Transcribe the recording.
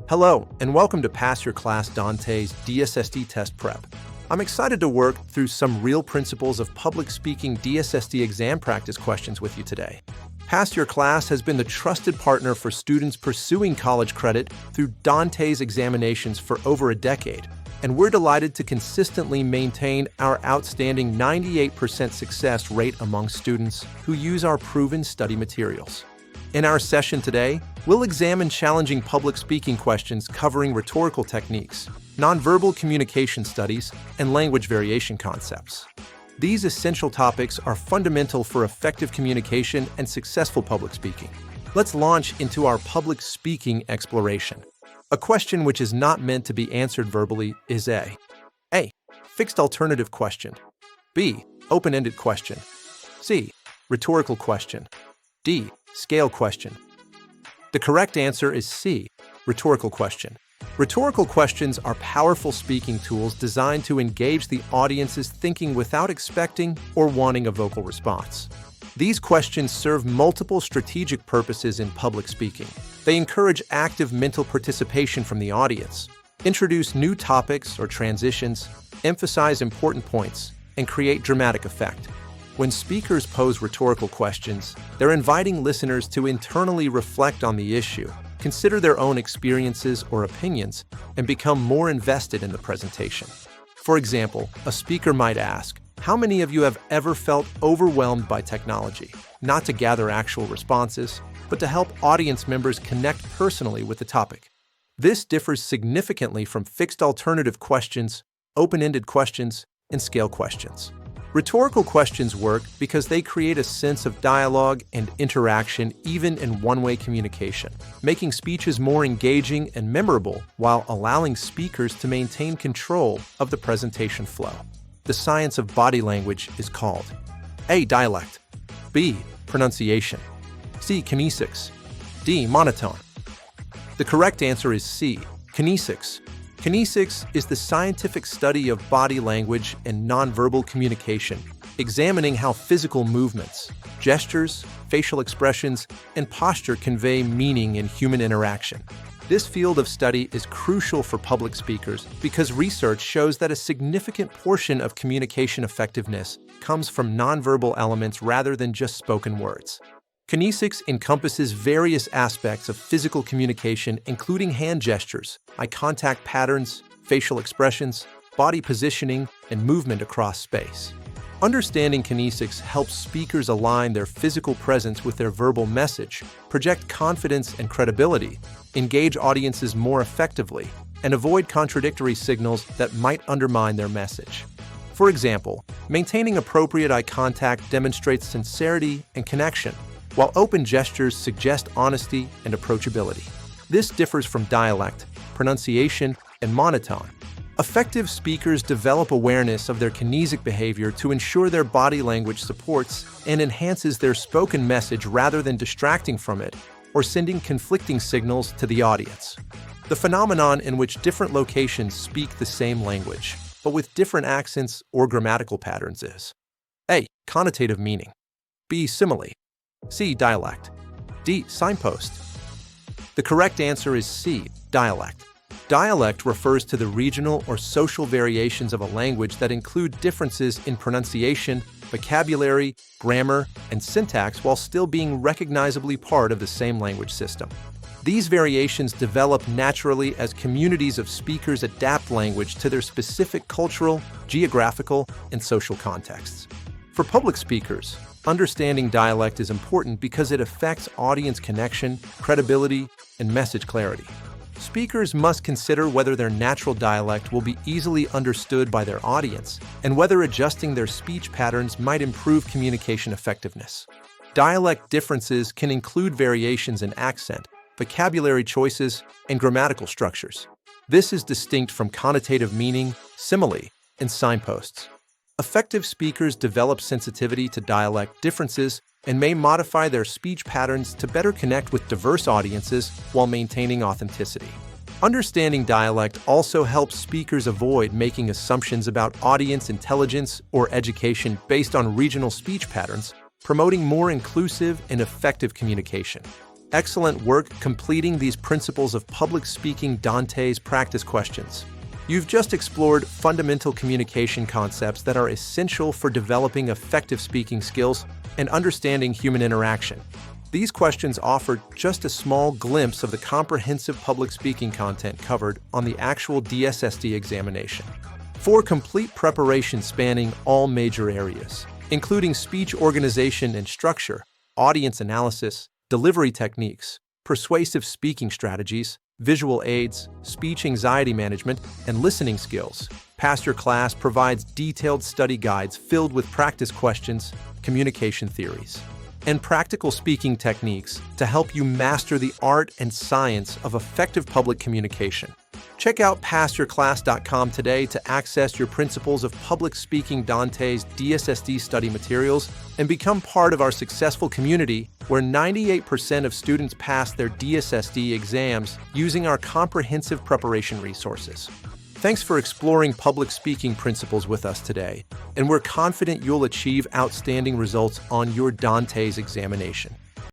Hello, and welcome to Pass Your Class Dante's DSST Test Prep. I'm excited to work through some real principles of public speaking DSST exam practice questions with you today. Pass Your Class has been the trusted partner for students pursuing college credit through Dante's examinations for over a decade, and we're delighted to consistently maintain our outstanding 98% success rate among students who use our proven study materials. In our session today, we'll examine challenging public speaking questions covering rhetorical techniques, nonverbal communication studies, and language variation concepts. These essential topics are fundamental for effective communication and successful public speaking. Let's launch into our public speaking exploration. A question which is not meant to be answered verbally is A. Fixed alternative question. B. Open-ended question. C. Rhetorical question. D. Scale question. The correct answer is C. Rhetorical question. Rhetorical questions are powerful speaking tools designed to engage the audience's thinking without expecting or wanting a vocal response. These questions serve multiple strategic purposes in public speaking. They encourage active mental participation from the audience, introduce new topics or transitions, emphasize important points, and create dramatic effect. When speakers pose rhetorical questions, they're inviting listeners to internally reflect on the issue, consider their own experiences or opinions, and become more invested in the presentation. For example, a speaker might ask, "How many of you have ever felt overwhelmed by technology?" Not to gather actual responses, but to help audience members connect personally with the topic. This differs significantly from fixed alternative questions, open-ended questions, and scale questions. Rhetorical questions work because they create a sense of dialogue and interaction even in one-way communication, making speeches more engaging and memorable while allowing speakers to maintain control of the presentation flow. The science of body language is called A. Dialect, B. Pronunciation, C. Kinesics, D. Monotone. The correct answer is C. Kinesics. Kinesics is the scientific study of body language and nonverbal communication, examining how physical movements, gestures, facial expressions, and posture convey meaning in human interaction. This field of study is crucial for public speakers because research shows that a significant portion of communication effectiveness comes from nonverbal elements rather than just spoken words. Kinesics encompasses various aspects of physical communication, including hand gestures, eye contact patterns, facial expressions, body positioning, and movement across space. Understanding kinesics helps speakers align their physical presence with their verbal message, project confidence and credibility, engage audiences more effectively, and avoid contradictory signals that might undermine their message. For example, maintaining appropriate eye contact demonstrates sincerity and connection, while open gestures suggest honesty and approachability. This differs from dialect, pronunciation, and monotone. Effective speakers develop awareness of their kinesic behavior to ensure their body language supports and enhances their spoken message rather than distracting from it or sending conflicting signals to the audience. The phenomenon in which different locations speak the same language, but with different accents or grammatical patterns is A. Connotative meaning, B. Simile, C. Dialect, D. Signpost. The correct answer is C. Dialect. Dialect refers to the regional or social variations of a language that include differences in pronunciation, vocabulary, grammar, and syntax while still being recognizably part of the same language system. These variations develop naturally as communities of speakers adapt language to their specific cultural, geographical, and social contexts. For public speakers, understanding dialect is important because it affects audience connection, credibility, and message clarity. Speakers must consider whether their natural dialect will be easily understood by their audience and whether adjusting their speech patterns might improve communication effectiveness. Dialect differences can include variations in accent, vocabulary choices, and grammatical structures. This is distinct from connotative meaning, simile, and signposts. Effective speakers develop sensitivity to dialect differences and may modify their speech patterns to better connect with diverse audiences while maintaining authenticity. Understanding dialect also helps speakers avoid making assumptions about audience intelligence or education based on regional speech patterns, promoting more inclusive and effective communication. Excellent work completing these principles of public speaking Dantes practice questions. You've just explored fundamental communication concepts that are essential for developing effective speaking skills and understanding human interaction. These questions offer just a small glimpse of the comprehensive public speaking content covered on the actual DSST examination. For complete preparation spanning all major areas, including speech organization and structure, audience analysis, delivery techniques, persuasive speaking strategies, visual aids, speech anxiety management, and listening skills, PassYourClass provides detailed study guides filled with practice questions, communication theories, and practical speaking techniques to help you master the art and science of effective public communication. Check out PassYourClass.com today to access your Principles of Public Speaking Dantes DSST study materials and become part of our successful community where 98% of students pass their DSST exams using our comprehensive preparation resources. Thanks for exploring public speaking principles with us today, and we're confident you'll achieve outstanding results on your Dantes examination.